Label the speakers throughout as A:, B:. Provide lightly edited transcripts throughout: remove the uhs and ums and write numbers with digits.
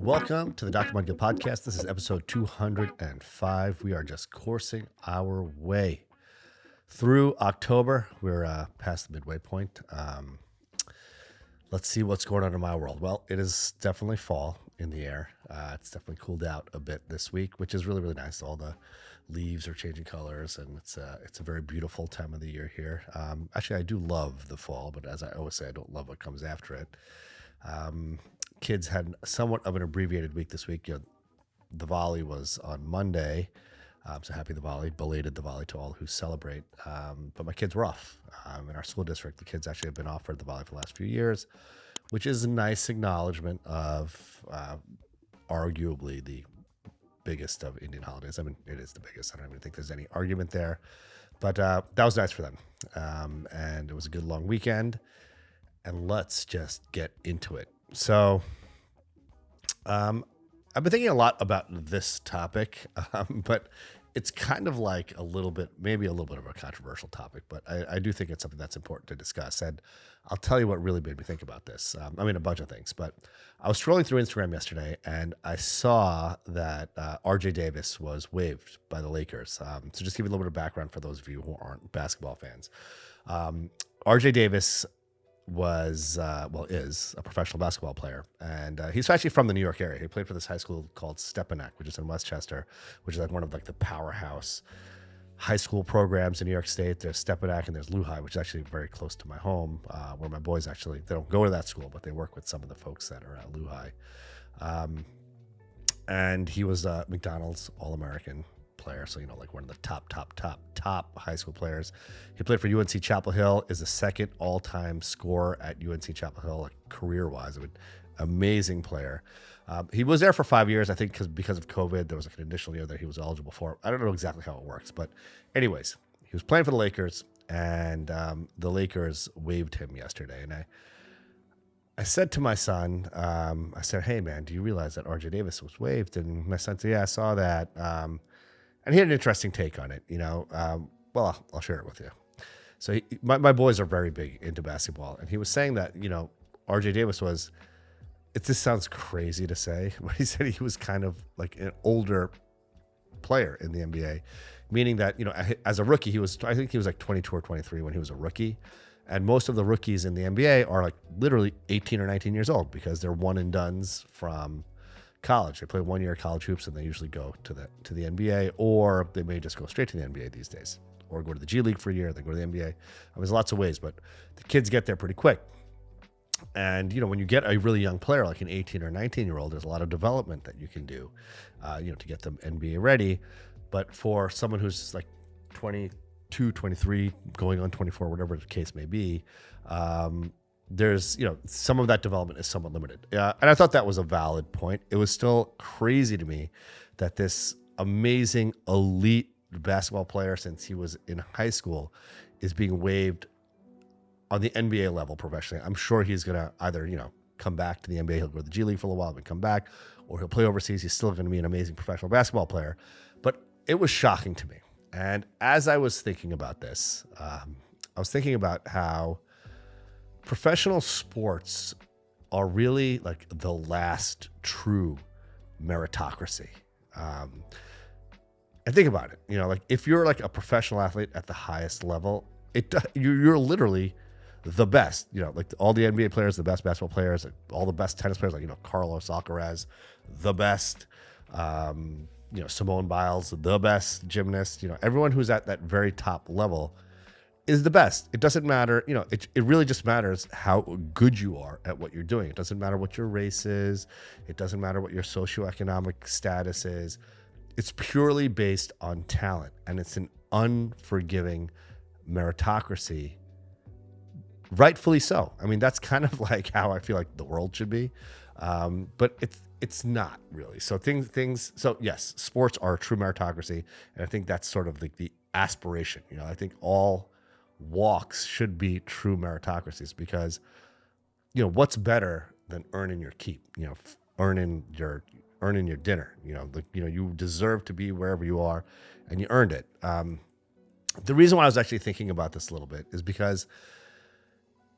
A: Welcome to the Dr. Mudgil podcast. This is episode 205. We are just coursing our way through October. We're past the midway point. Let's see what's going on in my world. Well, it is definitely fall in the air. It's definitely cooled out a bit this week, which is really, really nice. All the leaves are changing colors, and it's a very beautiful time of the year here. Actually, I do love the fall, but as I always say, I don't love what comes after it. Kids had somewhat of an abbreviated week this week. The volley was on Monday, so happy the volley, belated the volley to all who celebrate. But my kids were off. In our school district, the kids actually have been offered the volley for the last few years, which is a nice acknowledgement of arguably the biggest of Indian holidays. I mean, it is the biggest. I don't even think there's any argument there. But that was nice for them. And it was a good long weekend. And let's just get into it. So I've been thinking a lot about this topic, but it's kind of like maybe a little bit of a controversial topic, but I do think it's something that's important to discuss. And I'll tell you what really made me think about this. A bunch of things, but I was scrolling through Instagram yesterday and I saw that RJ Davis was waived by the Lakers. So just give you a little bit of background for those of you who aren't basketball fans. RJ Davis is a professional basketball player. And he's actually from the New York area. He played for this high school called Stepanak, which is in Westchester, which is like one of like the powerhouse high school programs in New York State. There's Stepanak and there's Lehigh, which is actually very close to my home, where my boys they don't go to that school, but they work with some of the folks that are at Lehigh. And he was a McDonald's All-American player, so like one of the top high school players. He played for UNC Chapel Hill, is the second all-time scorer at UNC Chapel Hill, like career-wise. Amazing player. He was there for 5 years, I think, because of COVID. There was like an additional year that he was eligible for. I don't know exactly how it works, but anyways, he was playing for the Lakers, and the Lakers waived him yesterday. And I said to my son, I said, "Hey man, do you realize that RJ Davis was waived?" And my son said, "Yeah, I saw that." And he had an interesting take on it, Well, I'll share it with you. So my boys are very big into basketball, and he was saying that, RJ Davis this sounds crazy to say, but he said he was kind of like an older player in the NBA, meaning that, as a rookie, I think he was like 22 or 23 when he was a rookie. And most of the rookies in the NBA are like literally 18 or 19 years old because they're one and dones from college. They play 1 year of college hoops and they usually go to the NBA, or they may just go straight to the NBA these days, or go to the G League for a year, then go to the NBA. There's lots of ways, but the kids get there pretty quick. And, when you get a really young player, like an 18 or 19-year-old, there's a lot of development that you can do, to get them NBA ready. But for someone who's like 22, 23, going on 24, whatever the case may be, there's, some of that development is somewhat limited. And I thought that was a valid point. It was still crazy to me that this amazing elite basketball player, since he was in high school, is being waived on the NBA level professionally. I'm sure he's going to either, come back to the NBA. He'll go to the G League for a little while and come back, or he'll play overseas. He's still going to be an amazing professional basketball player. But it was shocking to me. And as I was thinking about this, I was thinking about how professional sports are really like the last true meritocracy. And think about it, like if you're like a professional athlete at the highest level, you're literally the best, like all the NBA players, the best basketball players, like all the best tennis players, like, Carlos Alcaraz, the best, Simone Biles, the best gymnast, everyone who's at that very top level is the best. It doesn't matter, it really just matters how good you are at what you're doing. It doesn't matter what your race is. It doesn't matter what your socioeconomic status is. It's purely based on talent, and it's an unforgiving meritocracy. Rightfully so. I mean, that's kind of like how I feel like the world should be. But it's not really. So so yes, sports are a true meritocracy. And I think that's sort of like the aspiration. I think all walks should be true meritocracies because, what's better than earning your keep, earning your dinner, you deserve to be wherever you are and you earned it. The reason why I was actually thinking about this a little bit is because,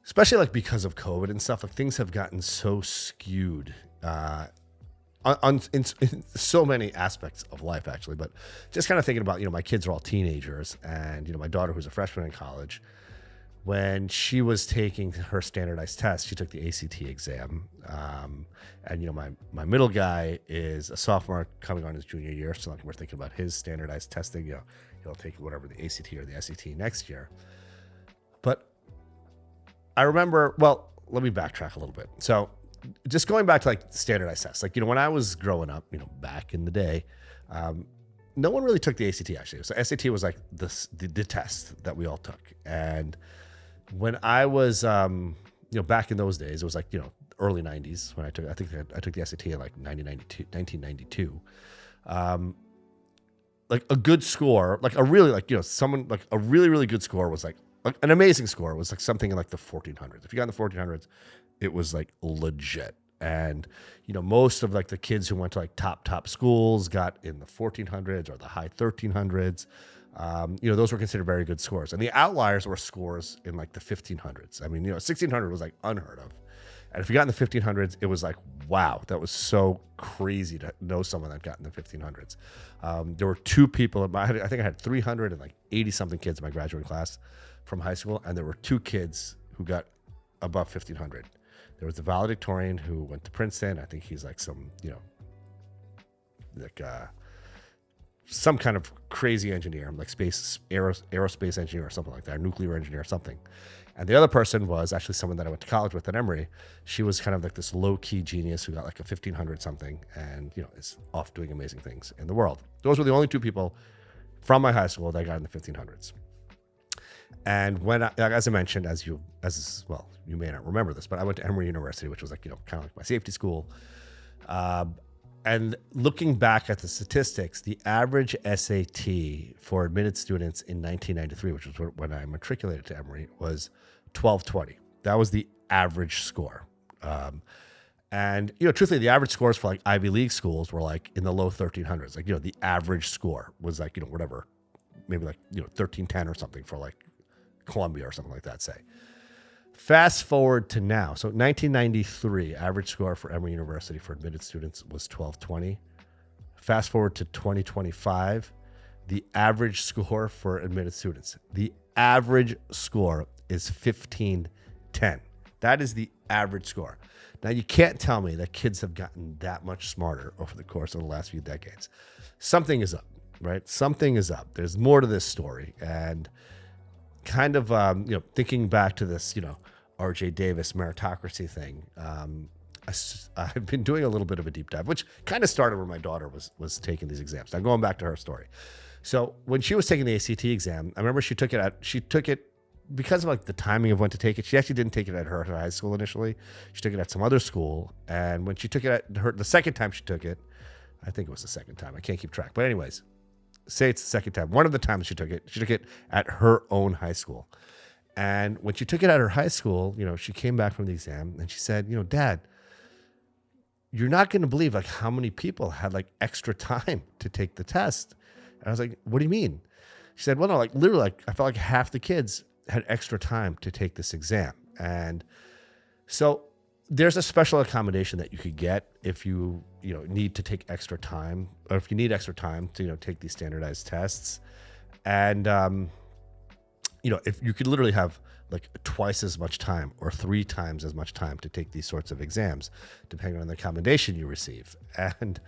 A: especially like because of COVID and stuff, like things have gotten so skewed in so many aspects of life, actually. But just kind of thinking about, my kids are all teenagers, and, my daughter, who's a freshman in college, when she was taking her standardized test, she took the ACT exam. And, my middle guy is a sophomore coming on his junior year. So like, we're thinking about his standardized testing. He'll take whatever the ACT or the SAT next year. But I remember, well, let me backtrack a little bit. So just going back to like standardized tests, like, when I was growing up, back in the day, no one really took the ACT actually. So SAT was like the test that we all took. And when I was, back in those days, it was like, early 90s when I took the SAT in like 1992. Like a good score, like a really, like, someone like a really, really good score was like an amazing score was like something in like the 1400s. If you got in the 1400s, it was like legit. And, most of like the kids who went to like top schools got in the 1400s or the high 1300s. Those were considered very good scores. And the outliers were scores in like the 1500s. I mean, 1600 was like unheard of. And if you got in the 1500s, it was like, wow, that was so crazy to know someone that got in the 1500s. There were two people, I think I had 380 something kids in my graduating class from high school. And there were two kids who got above 1500. There was the valedictorian who went to Princeton. I think he's like some, some kind of crazy engineer, like aerospace engineer or something like that, or nuclear engineer or something. And the other person was actually someone that I went to college with at Emory. She was kind of like this low-key genius who got like a 1500 something and, is off doing amazing things in the world. Those were the only two people from my high school that got in the 1500s. And when, as I mentioned, you may not remember this, but I went to Emory University, which was like, kind of like my safety school. And looking back at the statistics, the average SAT for admitted students in 1993, which was when I matriculated to Emory, was 1220. That was the average score. And, truthfully, the average scores for like Ivy League schools were like in the low 1300s. Like, the average score was like, whatever, maybe like, 1310 or something for like Columbia or something like that, say. Fast forward to now. So 1993, average score for Emory University for admitted students was 1220. Fast forward to 2025, the average score for admitted students, the average score is 1510. That is the average score. Now, you can't tell me that kids have gotten that much smarter over the course of the last few decades. Something is up, right? Something is up. There's more to this story. And kind of, thinking back to this, RJ Davis meritocracy thing, I've been doing a little bit of a deep dive, which kind of started when my daughter was taking these exams. Now, going back to her story. So when she was taking the ACT exam, I remember she took it because of like the timing of when to take it. She actually didn't take it at her high school initially. She took it at some other school. And when she took it the second time she took it, I think it was the second time. I can't keep track. But anyways, say it's the second time. One of the times she took it at her own high school. And when she took it at her high school, she came back from the exam and she said, Dad, you're not going to believe like how many people had like extra time to take the test. And I was like, what do you mean? She said, well, no, like literally, like I felt like half the kids had extra time to take this exam. And so there's a special accommodation that you could get if you need to take extra time, or if you need extra time to take these standardized tests. And if you could literally have like twice as much time or 3 times as much time to take these sorts of exams, depending on the accommodation you receive. And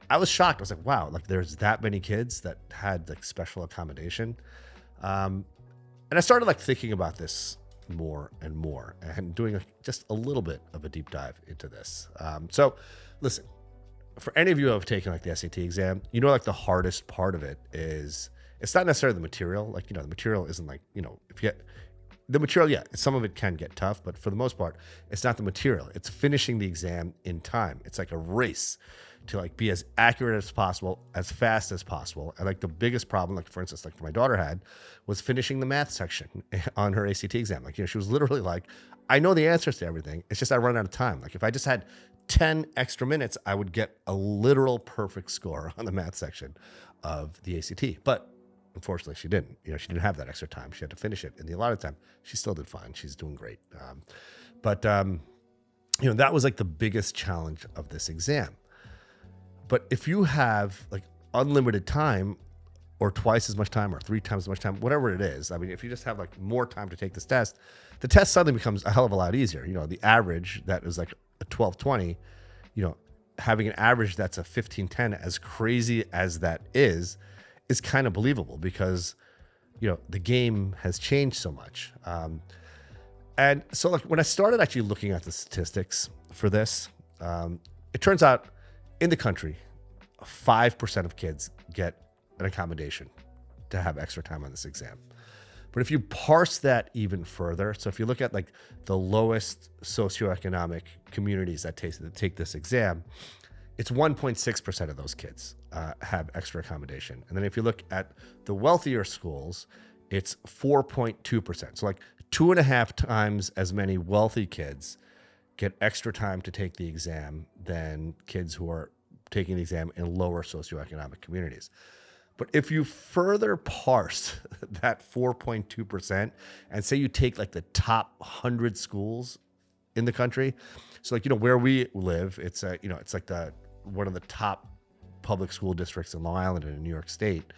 A: I was shocked. I was like, wow, like there's that many kids that had like special accommodation. And I started like thinking about this more and more and doing just a little bit of a deep dive into this. So listen, for any of you who have taken like the SAT exam, like the hardest part of it is, it's not necessarily the material. Like, the material isn't like, if you get the material, yeah, some of it can get tough, but for the most part, it's not the material. It's finishing the exam in time. It's like a race to like be as accurate as possible, as fast as possible. And like the biggest problem, like for instance, like my daughter had, was finishing the math section on her ACT exam. Like, she was literally like, I know the answers to everything. It's just I run out of time. Like if I just had 10 extra minutes, I would get a literal perfect score on the math section of the ACT. But unfortunately, she didn't. She didn't have that extra time. She had to finish it in the allotted time. She still did fine. She's doing great. But that was like the biggest challenge of this exam. But if you have like unlimited time or twice as much time or three times as much time, whatever it is, I mean, if you just have like more time to take this test, the test suddenly becomes a hell of a lot easier. You know, the average that is like a 1220, you know, having an average that's a 1510, as crazy as that is kind of believable because, you know, the game has changed so much. And so like when I started actually looking at the statistics for this, it turns out in the country, 5% of kids get an accommodation to have extra time on this exam. But if you parse that even further, so if you look at like the lowest socioeconomic communities that take this exam, it's 1.6% of those kids have extra accommodation. And then if you look at the wealthier schools, it's 4.2%. So like 2.5 times as many wealthy kids get extra time to take the exam than kids who are taking the exam in lower socioeconomic communities. But if you further parse that 4.2% and say you take like the top 100 schools in the country, so like, you know, where we live, it's you know, it's like one of the top public school districts in Long Island and in New York State.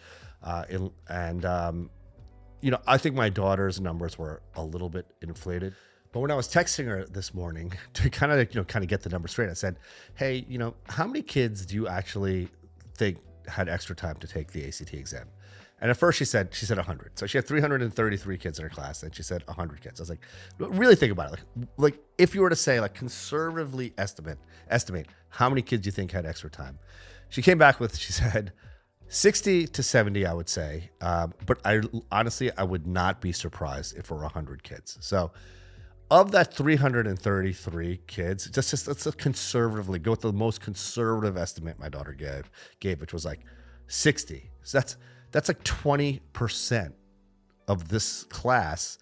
A: You know, I think my daughter's numbers were a little bit inflated. But when I was texting her this morning to kind of get the numbers straight, I said, hey, you know, how many kids do you actually think had extra time to take the ACT exam? And at first she said 100. So she had 333 kids in her class, and she said 100 kids. I was like, really think about it. Like if you were to say, like, conservatively estimate how many kids you think had extra time. She came back with, she said 60 to 70, I would say. But I would not be surprised if it were 100 kids. So of that 333 kids, just let's conservatively go with the most conservative estimate my daughter gave, which was like 60. So that's like 20% of this class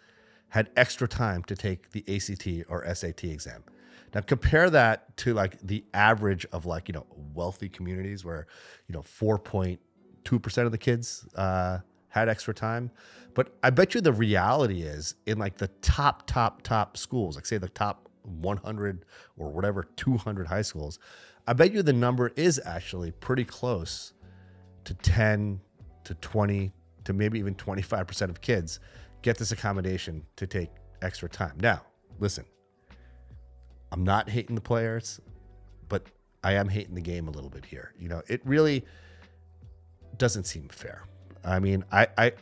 A: had extra time to take the ACT or SAT exam. Now compare that to like the average of like, you know, wealthy communities where, you know, 4.2% of the kids had extra time. But I bet you the reality is in like the top schools, like say the top 100 or whatever, 200 high schools, I bet you the number is actually pretty close to 10 to 20 to maybe even 25% of kids get this accommodation to take extra time. Now, listen, I'm not hating the players, but I am hating the game a little bit here. You know, it really doesn't seem fair. I mean, I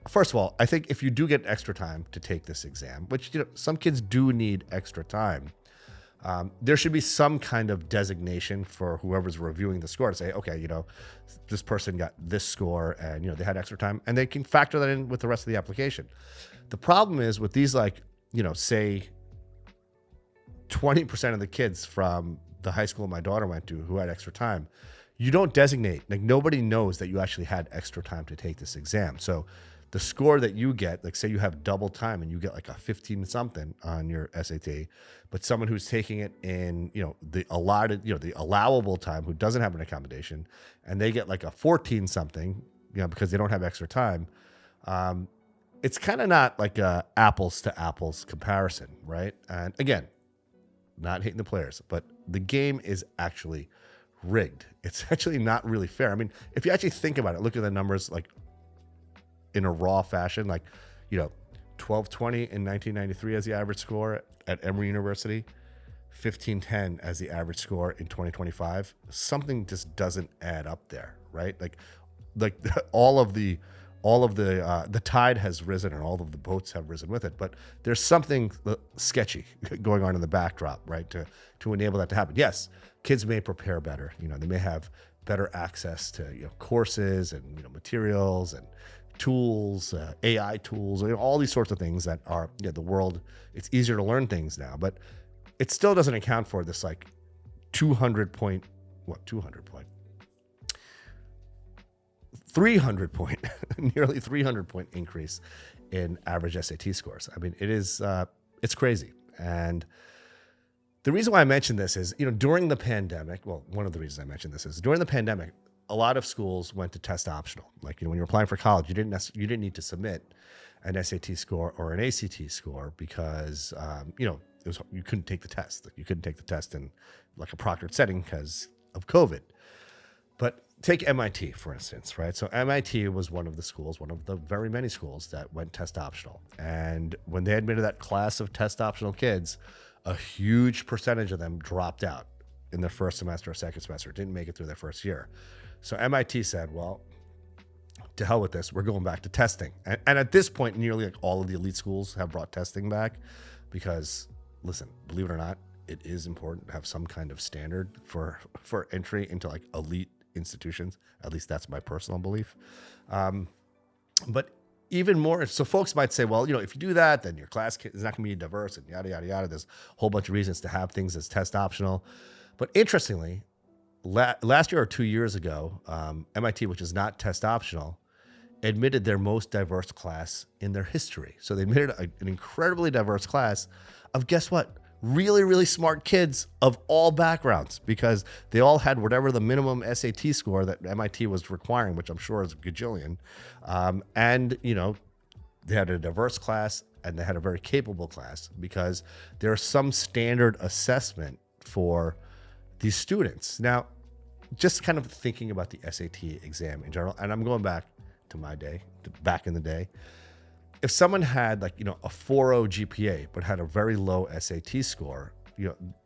A: first of all, I think if you do get extra time to take this exam, which, you know, some kids do need extra time, there should be some kind of designation for whoever's reviewing the score to say, okay, you know, this person got this score and, you know, they had extra time, and they can factor that in with the rest of the application. The problem is with these, like, you know, say 20% of the kids from the high school my daughter went to who had extra time, you don't designate, like nobody knows that you actually had extra time to take this exam. So the score that you get, like say you have double time and you get like a 15 something on your SAT, but someone who's taking it in, you know, the allotted, you know, the allowable time who doesn't have an accommodation, and they get like a 14 something, you know, because they don't have extra time. It's kind of not like a apples to apples comparison, right? And again, not hating the players, but the game is actually rigged. It's actually not really fair. I mean, if you actually think about it, look at the numbers like in a raw fashion, like, you know, 1220 in 1993 as the average score at Emory University, 1510 as the average score in 2025. Something just doesn't add up there, right? Like all of the tide has risen and all of the boats have risen with it, but there's something sketchy going on in the backdrop, right? To enable that to happen. Yes, kids may prepare better. You know, they may have better access to, you know, courses and, you know, materials and tools, AI tools, you know, all these sorts of things that are, you know, the world, it's easier to learn things now, but it still doesn't account for this like 300 point, nearly 300 point increase in average SAT scores. I mean, it is, it's crazy. And the reason why I mentioned this is, you know, during the pandemic, well, one of the reasons I mentioned this is during the pandemic, a lot of schools went to test optional. Like, you know, when you're applying for college, you didn't need to submit an SAT score or an ACT score because, you know, you couldn't take the test. Like, you couldn't take the test in like a proctored setting because of COVID. But take MIT, for instance, right? So MIT was one of the very many schools that went test optional. And when they admitted that class of test optional kids, a huge percentage of them dropped out in their first semester or second semester, didn't make it through their first year. So MIT said, well, to hell with this, we're going back to testing. And at this point, nearly like all of the elite schools have brought testing back because, listen, believe it or not, it is important to have some kind of standard for entry into like elite institutions. At least that's my personal belief. But even more, so folks might say, well, if you do that, then your class is not going to be diverse and yada, yada, yada. There's a whole bunch of reasons to have things as test optional. But interestingly, last year or 2 years ago, MIT, which is not test optional, admitted their most diverse class in their history. So they admitted an incredibly diverse class of, guess what? Really, really smart kids of all backgrounds, because they all had whatever the minimum SAT score that MIT was requiring, which I'm sure is a gajillion. And they had a diverse class and they had a very capable class because there's some standard assessment for these students. Now, just kind of thinking about the SAT exam in general, and I'm going back to my day, back in the day. If someone had a 4.0 GPA but had a very low SAT score,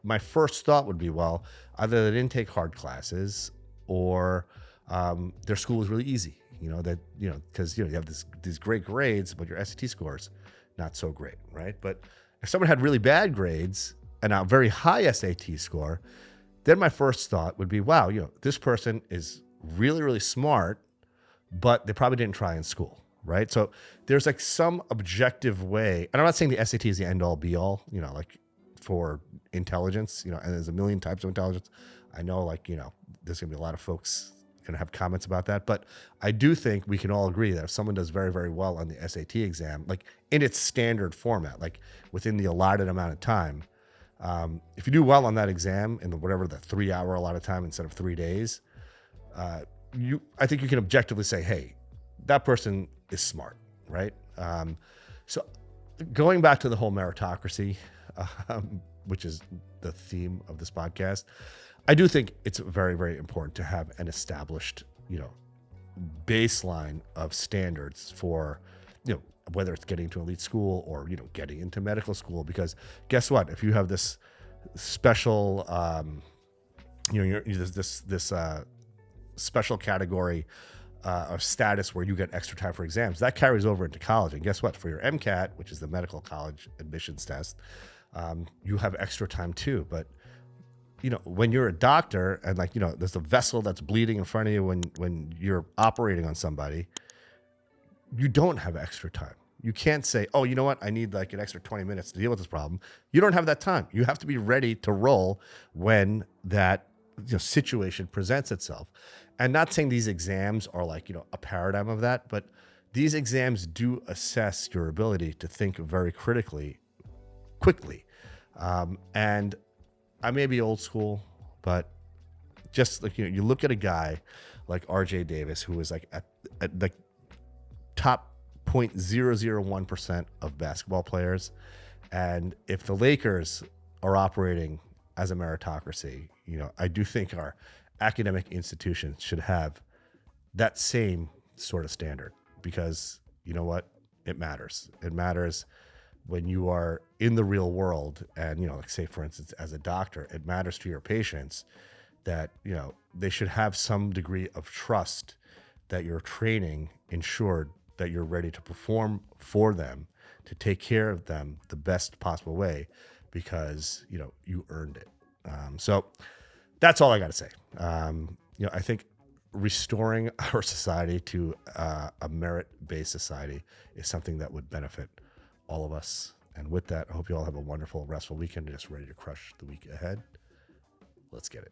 A: my first thought would be, well, either they didn't take hard classes or their school was really easy. Because you have these great grades, but your SAT score's not so great, right? But if someone had really bad grades and a very high SAT score, then my first thought would be, wow, this person is really, really smart, but they probably didn't try in school. Right. So there's some objective way. And I'm not saying the SAT is the end all be all, for intelligence, and there's a million types of intelligence. I know, there's going to be a lot of folks going to have comments about that. But I do think we can all agree that if someone does very, very well on the SAT exam, in its standard format, within the allotted amount of time, if you do well on that exam in the 3-hour allotted time instead of 3 days, I think you can objectively say, hey, that person is smart, right? So going back to the whole meritocracy, which is the theme of this podcast, I do think it's very, very important to have an established, baseline of standards for, whether it's getting to elite school or, getting into medical school, because guess what? If you have this special, this special category of status where you get extra time for exams, that carries over into college. And guess what? For your MCAT, which is the medical college admissions test, you have extra time too. But when you're a doctor and there's a vessel that's bleeding in front of you when you're operating on somebody, you don't have extra time. You can't say, oh, you know what? I need an extra 20 minutes to deal with this problem. You don't have that time. You have to be ready to roll when that situation presents itself. And not saying these exams are a paradigm of that, but these exams do assess your ability to think very critically, quickly. And I may be old school, but just you look at a guy like RJ Davis, who is at the top 0.001% of basketball players. And if the Lakers are operating as a meritocracy, I do think our academic institutions should have that same sort of standard, because you know what? It matters. It matters when you are in the real world. And, say, for instance, as a doctor, it matters to your patients that, they should have some degree of trust that your training ensured that you're ready to perform for them, to take care of them the best possible way, because, you earned it. So that's all I got to say. I think restoring our society to a merit-based society is something that would benefit all of us. And with that, I hope you all have a wonderful, restful weekend, just ready to crush the week ahead. Let's get it.